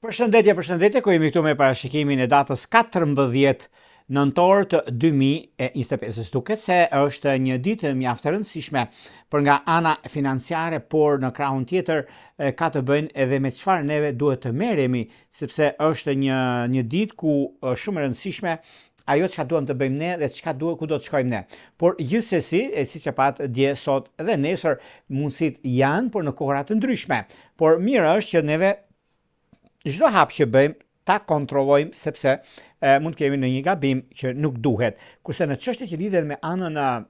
Përshëndetje, ku jemi këtu me parashikimin e datës 14 nëntor të 2025. Duket se është një ditë mjaft e rëndësishme për nga ana financiare, por në krahun tjetër ka të bëjnë edhe me çfarë neve duhet të merremi, sepse është një ditë ku është shumë e rëndësishme ajo çka duam të bëjmë ne dhe ku do të shkojmë ne. Por gjithsesi, siç e pat dje, sot dhe nesër mundësitë janë, por në kohëra të ndryshme. Por mirë është që neve çdo hap që bëjmë ta kontrollojmë, sepse mund të kemi në një gabim që nuk duhet. Kurse në çështje që lidhen me anën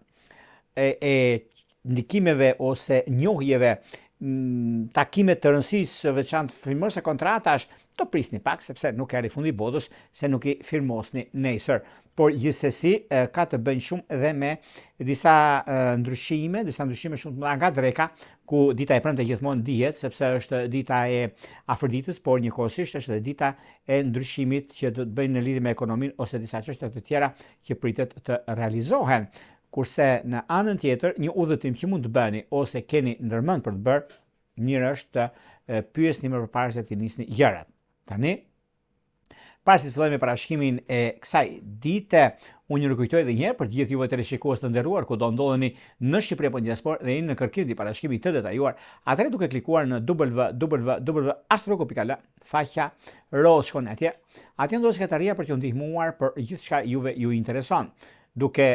e ndikimeve ose njohjeve, takime të rëndësisë veçantë firmosë kontratash, do prisni pak sepse nuk erdhi fundi botës se nuk i firmosni nesër. Por gjithsesi ka të bëjnë shumë edhe me disa ndryshime shumë të mëdha nga dreka, ku dita e premte gjithmonë dihet sepse është dita e Afroditës, por njëkohësisht është edhe dita e ndryshimit që do të bëjnë në lidhje me ekonominë ose disa çështje të tjera që pritet të realizohen. Kurse në anën tjetër, një udhëtim që mund të bëni ose keni ndërmend për të bërë, mirë është të pyesni më përpara se të nisni gjërat. Tani, para se të fillojmë me parashikimin e kësaj dite, unë ju rikujtoj edhe një herë për të gjithë juve teleshikues të nderuar, ku do ndodheni në Shqipëri apo në diasporë dhe jeni në kërkim të parashikimit të detajuar, atëherë duke klikuar në www.astrologo.al, faqja roz shkon atje. Atje ndodhet sekretaria për t'ju ndihmuar për gjithçka juve ju intereson. Duke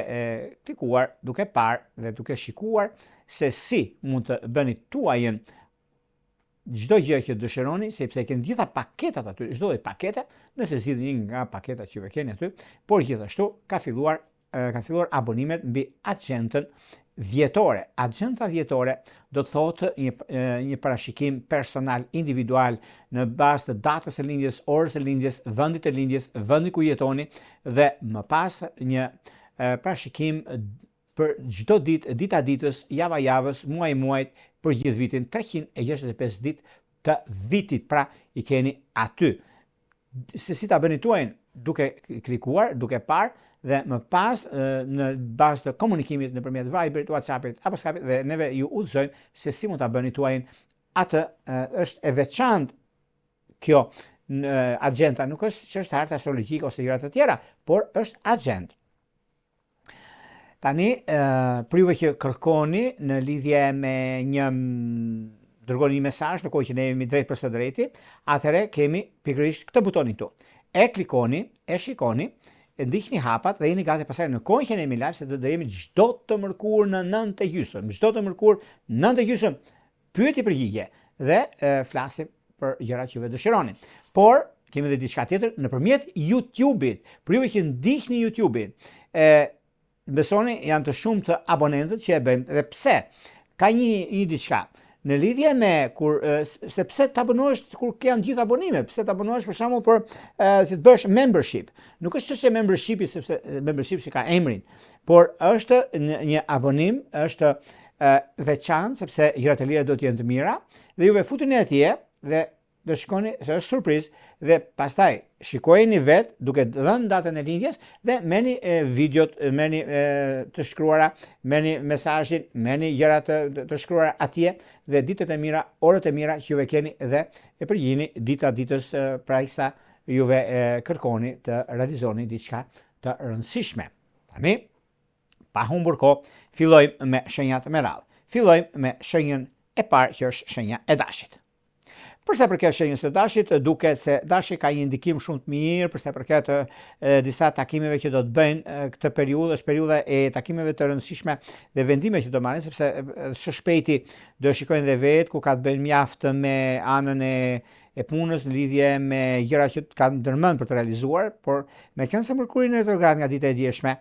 klikuar, duke parë dhe duke shikuar se si mund të bëni tuajën çdo gjë që dëshironi, sepse keni gjitha paketat aty, çdo lloj pakete, nëse zgjidhni një nga paketat që keni aty, por gjithashtu kanë filluar abonimet mbi agjentën vjetore. Agjenta vjetore do të thotë një parashikim personal, individual, në bazë të datës së lindjes, orës së lindjes, vendit të lindjes, vendi ku jetoni, dhe më pas një parashikim për çdo ditë, dita ditës, java javës, muaj muajt, për gjithë vitin, 365 ditë të vitit, pra i keni aty. Se si ta bëni tuajin, duke klikuar, duke parë, dhe më pas në bazë të komunikimit nëpërmjet Viberit, WhatsAppit apo Skype-it, dhe neve ju udhëzojmë se si mund ta bëni tuajin. Atë është e veçantë kjo agjenta, nuk është çështë hartë astrologjike ose gjëra të tjera, por është agjentë. Tani, për juve që kërkoni në lidhje me dërgoni një mesazh në kohë që ne jemi drejt për së drejti, atëherë kemi pikërisht këtë butonin këtu. E klikoni, e shikoni, e ndiqni hapat dhe jeni gati pasaj në kohën që ne jemi live, se do jemi çdo të mërkurë në 9:30, çdo të mërkurë 9:30, pyetje përgjigje dhe flasim për gjërat që juve dëshironi. Por kemi edhe diçka tjetër nëpërmjet YouTube-it. Për juve që ndiqni YouTube-in, besoni janë të shumë të abonentët që e bëjnë. Dhe pse? Ka një diçka. Në lidhje me se pse të abonohesh kur janë gjithë abonime, pse të abonohesh për shembull për të bësh membership. Nuk është çështje membershipi, sepse membership që ka emrin, por është një abonim, është veçantë sepse gjërat e lira do të jenë të mira dhe juve futeni atje dhe do shikoni se është surprizë dhe pastaj shikojeni vetë duke dhënë datën e lindjes dhe merrni videot, merrni të shkruara, merrni mesazhin, merrni gjërat të shkruara atje dhe ditët e mira, orët e mira që juve keni dhe e përgjigjni dita ditës pra sa juve kërkoni të realizoni diçka të rëndësishme. Tani, pa humbur kohë, fillojmë me shenjat me radhë. Fillojmë me shenjën e parë që është shenja e Dashit. Përsa përket shenjës së Dashit, duket se Dashi ka një ndikim shumë të mirë përsa përket disa takimeve që do të bëjnë këtë periudhë, është periudha e takimeve të rëndësishme dhe vendime që do marrin, sepse së shpejti do shikojnë dhe vetë ku ka të bëjnë mjaft me anën e punës në lidhje me gjëra që kanë ndërmend për të realizuar, por me qenë se Merkuri në retrograd nga dita e djeshme,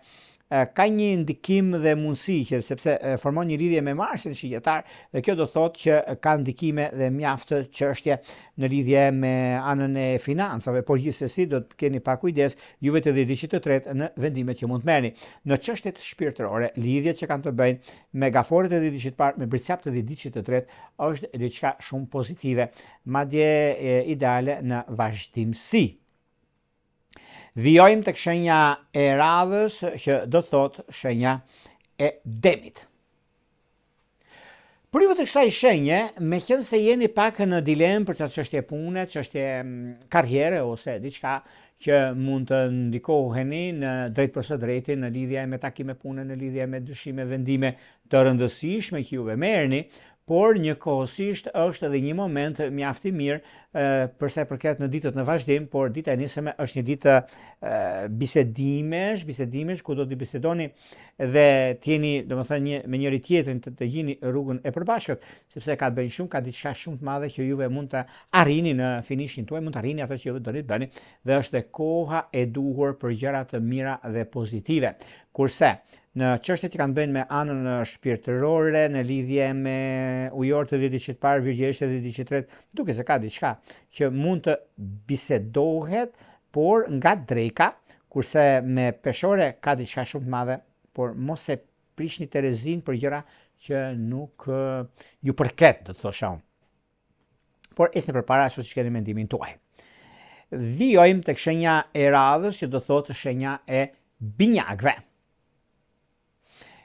ka një ndikim dhe mundësi që sepse formon një lidhje me Marsin shigjetar dhe kjo do thotë që ka ndikime dhe mjaft çështje në lidhje me anën e financave, por gjithsesi do të keni pak kujdes juve të diçit të tretë në vendimet që mund të merrni. Në çështjet shpirtërore, lidhjet që kanë të bëjnë me gaforet e diçit të parë, me britsap të diçit të tretë, është diçka shumë pozitive, madje ideale në vazhdimsi. Vijojmë tek shenja e radhës që do thotë shenja e Demit. Për ju të kësaj shenje, me qenë se jeni pak në dilemë për çështje pune, çështje karriere ose diçka që mund të ndikoheni në drejt për së drejti në lidhje me takime pune, në lidhje me dyshime, vendime të rëndësishme që juve merrni, por njëkohësisht është edhe një moment mjaft i mirë përsa përket në ditët në vazhdim, por dita e nisme është një ditë bisedimesh ku do të bisedoni dhe t'jeni, domethënë, me njëri tjetrin të gjini rrugën e përbashkët, sepse ka të bëjë shumë, ka diçka shumë të madhe që juve mund të arrini në finishin tuaj, mund të arrini atë që juve doni të bëni, dhe është koha e duhur për gjëra të mira dhe pozitive. Kurse në çështjet që kanë bënë me anën shpirtërore, në lidhje me ujorët e dhjetit qytetar, virgjëresht e dhjetit qytetar, duke se ka diçka që mund të bisedohet, por nga dreka, kurse me peshore ka diçka shumë të madhe, por mos e prishni Terezin për gjëra që nuk ju përket, do të thosha unë. Por esni përpara ashtu siç keni mendimin tuaj. Vijojmë tek shenja e radhës, që do thotë shenja e binjakëve.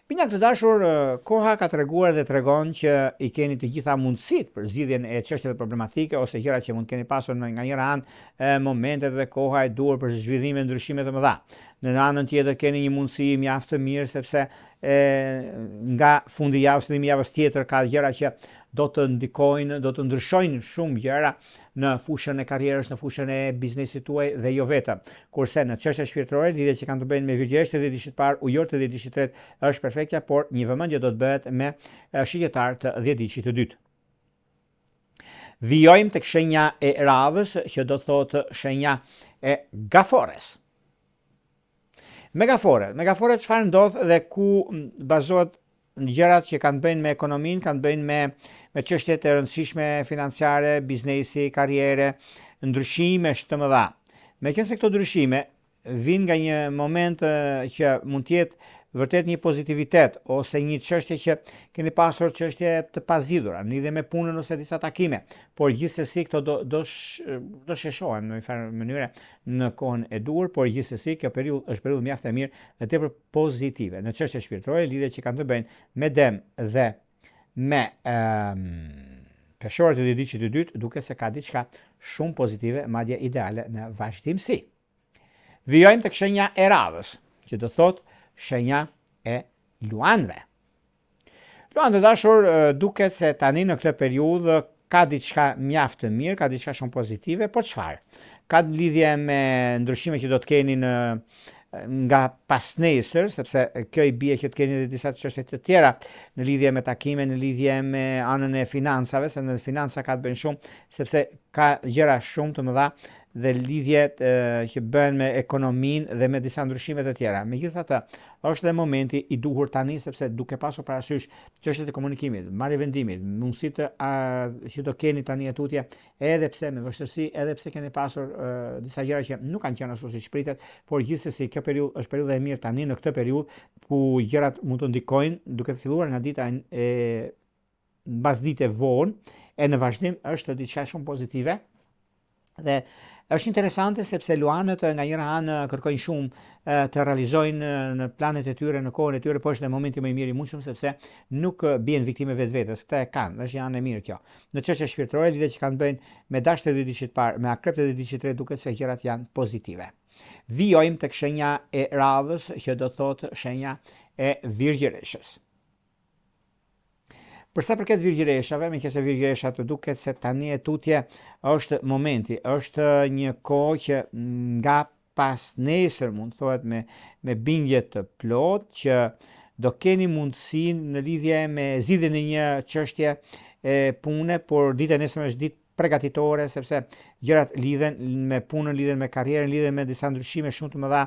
Binjakë të dashur, koha ka treguar dhe tregon që i keni të gjitha mundësitë për zgjidhjen e çështjeve problematike ose gjëra që mund keni pasur nga njëra anë, momentet dhe koha e duhur për zhvillime ndryshime të mëdha. Në anën tjetër keni një mundësi mjaft të mirë sepse nga fundi i javës dhe javës tjetër ka gjëra që do të ndikojnë, do të ndryshojnë shumë gjëra në fushën e karrierës, në fushën e biznesit tuaj dhe jo vetëm. Kurse në çështje shpirtërore, lidhje që kanë të bëjnë me virgjëresht e dhjetit qytetar, ujorët e dhjetit qytetar është perfektja, por një vëmendje do të bëhet me shitjetar të dhjetit të dytë. Vijojmë tek shenja e radhës, që do thotë shenja e gafores. Megafore çfarë ndodh dhe ku bazohet gjërat që kanë bëjnë me ekonominë, kanë bëjnë me çështjet e rëndësishme financiare, biznesi, karriere, ndryshime të mëdha. Meqense këto ndryshime vijnë nga një moment që mund të jetë vërtet një pozitivitet ose një çështje që keni pasur çështje të pazgjidhura në lidhje me punën ose disa takime, por gjithsesi këto do sheshohen në një farë mënyre në kohën e duhur, por gjithsesi kjo periudhë është periudhë mjaft e mirë dhe tepër pozitive në çështje shpirtërore, lidhje që kanë të bëjnë me Dem dhe me peshorët e dhjetit të dytë, duke se ka diçka shumë pozitive, madje ideale në vazhdimsi. Vijojmë tek shenja e radhës, që do thotë shenja e luanëve. Luanët e dashur, duket se tani në këtë periudhë ka diçka mjaft të mirë, ka diçka shumë pozitive, por çfarë? Ka lidhje me ndryshime që do të keni nga pas nesër, sepse kjo i bie që të keni edhe disa çështje të tjera në lidhje me takime, në lidhje me anën e financave, se në financa ka të bëjnë shumë, sepse ka gjëra shumë të mëdha dhe lidhjet që bëhen me ekonominë dhe me disa ndryshime të tjera. Megjithatë, është dhe momenti i duhur tani, sepse duke pasur parasysh çështjet e komunikimit, marrje vendimit, mundësitë që do keni tani tutje, edhe pse me vështirësi, edhe pse keni pasur disa gjëra që nuk kanë qenë ashtu siç pritet, por gjithsesi kjo periudhë është periudha e mirë tani në këtë periudhë ku gjërat mund të ndikojnë, duke filluar nga dita e mbasdite vonë e në vazhdim është diçka shumë pozitive. Dhe është interesante sepse luanët nga njëra anë kërkojnë shumë të realizojnë në planet e tyre, në kohën e tyre, por është në momenti më i mirë i mundshëm sepse nuk bien viktime vetvetes. Këtë e kanë, është janë e mirë kjo. Në çështje shpirtërore, lidhje që kanë bëjnë me dashët e dhjetit qytetar, me akrepët e dhjetit qytetar, duket se gjërat janë pozitive. Vijojmë tek shenja e radhës, që do thotë shenja e virgjëreshës. Përsa përket virgjëreshave, meqense virgjëreshat duket se tani e tutje është momenti, është një kohë që nga pas nesër mund thuhet me bindje të plot që do keni mundësinë në lidhje me zgjidhjen e një çështje pune, por dita e nesërme është ditë përgatitore sepse gjërat lidhen me punën, lidhen me karrierën, lidhen me disa ndryshime shumë të mëdha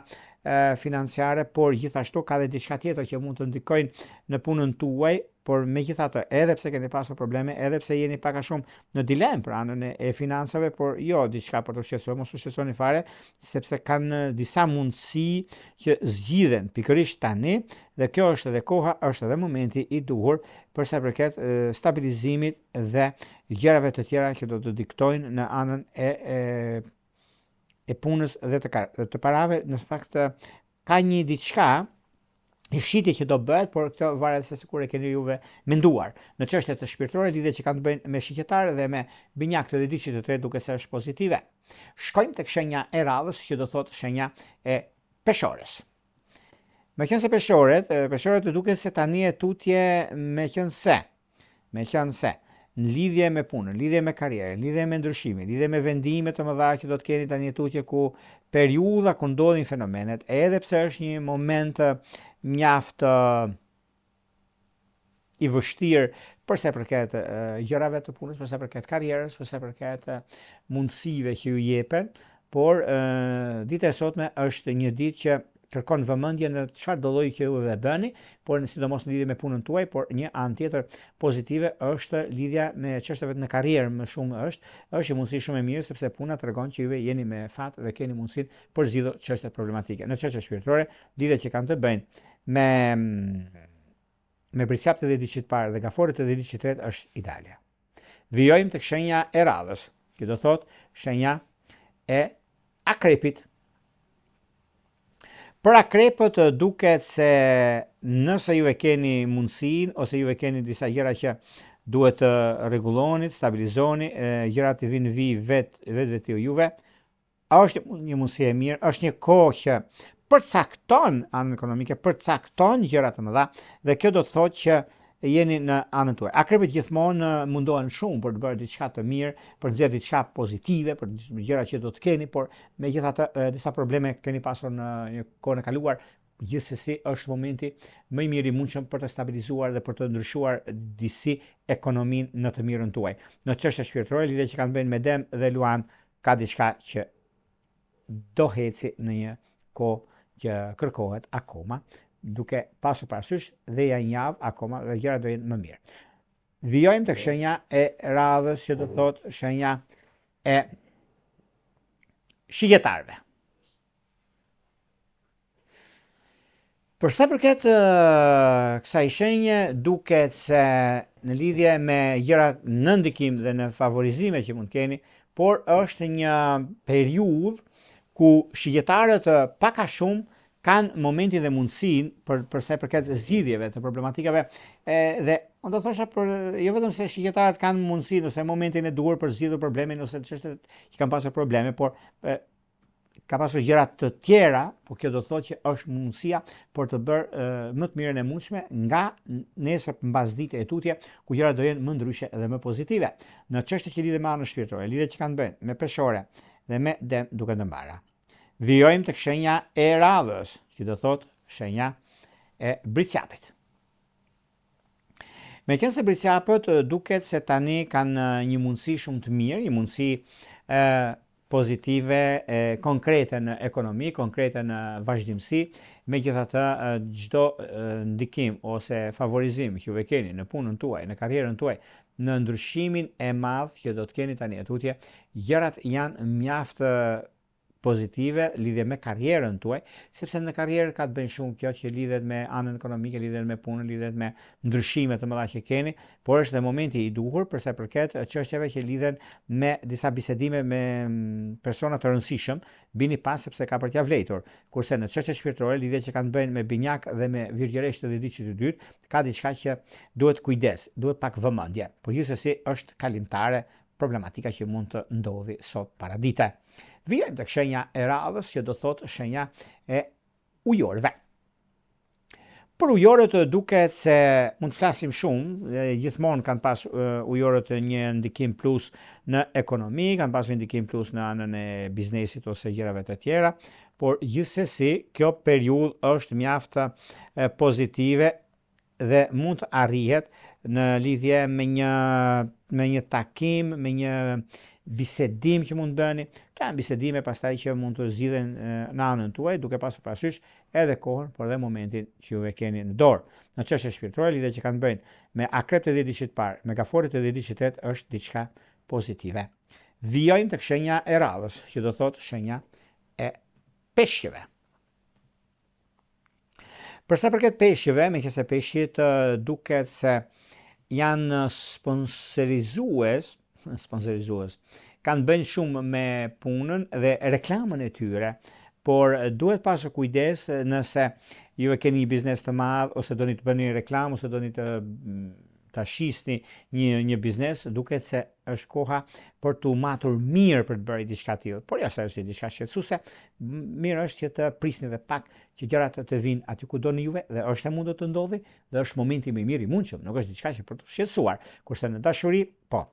financiare, por gjithashtu ka dhe diçka tjetër që mund të ndikojnë në punën tuaj, por megjithatë, edhe pse keni pasur probleme, edhe pse jeni pak a shumë në dilemë për anën e financave, por jo diçka për të shqetësuar, mos u shqetësoni fare, sepse kanë disa mundësi që zgjidhen pikërisht tani, dhe kjo është edhe koha, është edhe momenti i duhur për sa përket stabilizimit dhe gjërave të tjera që do të diktojnë në anën e punës dhe të parave. Në fakt ka një diçka shitje që do bëhet, por kjo varet se sikur e keni juve menduar. Në çështje të shpirtërore, lidhje që kanë të bëjnë me shitjetarë dhe me binjak të diçit të tretë duke se është pozitive. Shkojmë tek shenja e radhës, që do thotë shenja e peshores. Me qenë se peshorët duket se tani e tutje me qenë se në lidhje me punën, lidhje me karrierën, lidhje me ndryshimin, lidhje me vendime të mëdha që do të keni tani tutje ku periudha ku ndodhin fenomenet, edhe pse është një moment mjaft i vështirë përse përket gjërave të punës, përse përket karrierës, përse përket mundësive që ju jepen, por dita e sotme është një ditë që kërkon vëmendje në çfarë do lloji që ju dhe bëni, por sidomos në lidhje me punën tuaj, por një anë tjetër pozitive është lidhja me çështjeve në karrierë, më shumë është një mundësi shumë e mirë sepse puna tregon që juve jeni me fat dhe keni mundësinë për zgjidhur çështje problematike. Në çështje shpirtërore, lidhjet që kanë të bëjnë me brisjapët e diçit parë dhe gaforët e diçit tretë është ideale. Vijojmë tek shenja e radhës, që do thotë shenja e akrepit. Për akrepët duket se nëse ju e keni mundësinë ose ju e keni disa gjëra që duhet të rregulloni, stabilizoni, gjërat të vinë vetë të juve, është një mundësi e mirë, është një kohë që përcakton anën ekonomike, përcakton gjëra të mëdha dhe kjo do të thotë që jeni në anën tuaj. Akrepët gjithmonë mundohen shumë për të bërë diçka të mirë, për të nxjerrë diçka pozitive, për gjëra që do të keni, por megjithatë disa probleme keni pasur në një kohën e kaluar. Gjithsesi është momenti më i mirë i mundshëm për të stabilizuar dhe për të ndryshuar disi ekonominë në të mirën tuaj. Në çështje shpirtërore, lidhje që kanë bënë me Dem dhe Luan, ka diçka që do heci në një kohë që kërkohet akoma, duke pasur parasysh dhe janë javë akoma dhe gjërat do jenë më mirë. Vijojmë tek shenja e radhës, që do thotë shenja e shigjetarëve. Për sa përket kësaj shenje, duket se në lidhje me gjërat në ndikim dhe në favorizime që mund keni, por është një periudhë ku shigjetarët pak a shumë kanë momentin dhe mundësinë për sa përket zgjidhjeve të problematikave dhe unë do thosha jo vetëm se shigjetarët kanë mundësinë ose momentin e duhur për zgjidhur problemin ose çështjet që kanë pasur probleme, por ka pasur gjëra të tjera, por kjo do thotë që është mundësia për të bërë më të mirën e mundshme nga nesër mbas dite e tutje, ku gjërat do jenë më ndryshe dhe më pozitive. Në çështjet që lidhen me anën shpirtërore, lidhjet që kanë bënë me peshore dhe me Dem duke të mbara. Vijojmë tek shenja e radhës, që do thotë shenja e brisjapit. Meqense brisjapët duket se tani kanë një mundësi shumë të mirë, një mundësi pozitive, konkrete në ekonomi, konkrete në vazhdimsi, megjithatë çdo ndikim ose favorizim që ju keni në punën tuaj, në karrierën tuaj, në ndryshimin e madh që do të keni tani atutje, gjërat janë mjaft pozitive lidhje me karrierën tuaj, sepse në karrierë ka të bëjë shumë kjo që lidhet me anën ekonomike, lidhet me punën, lidhet me ndryshime të mëdha që keni, por është dhe momenti i duhur për sa përket çështjeve që lidhen me disa bisedime me persona të rëndësishëm, bini pas sepse ka për t'ia vlejtur. Kurse në çështje shpirtërore, lidhjet që kanë bëjnë me binjak dhe me virgjëresht dhe diçit të dytë, ka diçka që duhet kujdes, duhet pak vëmendje. Por gjithsesi është kalimtare problematika që mund të ndodhi sot paradite. Vijojmë tek shenja e radhës, që do thotë shenja e ujorëve. Për ujorët duket se mund të flasim shumë, gjithmonë kanë pas ujorët një ndikim plus në ekonomi, kanë pas një ndikim plus në anën e biznesit ose gjërave të tjera, por gjithsesi kjo periudhë është mjaft pozitive dhe mund të arrihet në lidhje me një takim, me një bisedim që mund bëni. Këto janë bisedime pastaj që mund të zgjidhen në anën tuaj, duke pasur parasysh edhe kohën, por edhe momentin që ju e keni në dorë. Në çështje shpirtërore, lidhjet që kanë bëjnë me akrepët e diçit parë, me gaforët e diçit tretë është diçka pozitive. Vijojmë tek shenja e radhës, që do thotë shenja e peshqeve. Për sa përket peshqeve, meqense peshqit duket se janë sponsorizues, kanë bënë shumë me punën dhe reklamën e tyre, por duhet pasur kujdes nëse ju e keni një biznes të madh ose doni të bëni reklam ose doni ta shisni një biznes, duket se është koha për të matur mirë për të bërë diçka tillë. Por jashtë është diçka shqetësuese, mirë është që të prisni edhe pak që gjërat të vinë aty ku doni juve dhe është e mundur të ndodhi dhe është momenti më i mirë i mundshëm, nuk është diçka që për të shqetësuar. Kurse në dashuri, po,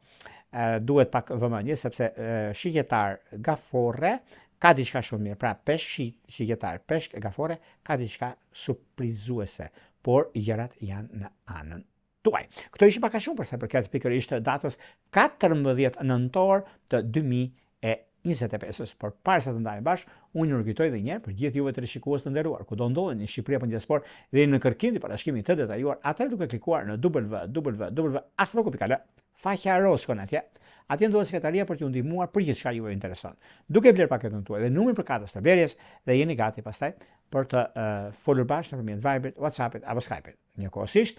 duhet pak vëmendje sepse shigjetar gafore ka diçka shumë mirë. Pra, peshk shigjetar, peshk gafore ka diçka surprizuese, por gjërat janë në anën tuaj. Këto ishin pak a shumë për sa përket pikërisht datës 14 nëntor të 2025. Por para se të ndajmë bashkë, unë ju rikujtoj edhe një herë për gjithë juve të rishikues të nderuar, kudo ndodheni në Shqipëri apo në diasporë dhe në kërkim të parashikimit të detajuar, atëherë duke klikuar në www.astro.al, faqja roz shkon atje. Atje ndodhet sekretaria për t'ju ndihmuar për gjithçka juve intereson. Duke bler paketën tuaj dhe numrin përkatës të blerjes dhe jeni gati pastaj për të folur bashkë nëpërmjet Viberit, WhatsAppit apo Skypit. Njëkohësisht,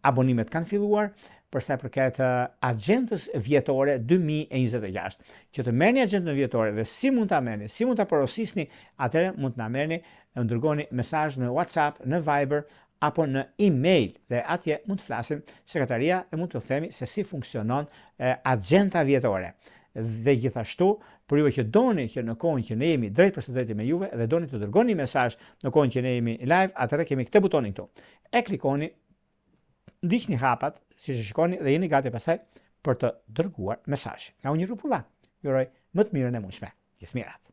abonimet kanë filluar për sa përket agjendës vjetore 2026. Që të merrni agjendën vjetore dhe si mund ta merrni, si mund ta porosisni, atëherë mund të na merrni, dërgoni mesazh në WhatsApp, në Viber apo në email dhe atje mund të flasim sekretaria e mund të themi se si funksionon agjenda vjetore. Dhe gjithashtu, për juve që doni që në kohën që ne jemi drejt për së drejti me juve dhe doni të dërgoni mesazh në kohën që ne jemi live, atëherë kemi këtë butonin këtu. E klikoni, ndiqni hapat, siç e shikoni dhe jeni gati pastaj për të dërguar mesazh. Nga unë Rrupulla, ju uroj më të mirën e mundshme. Gjithë mirat.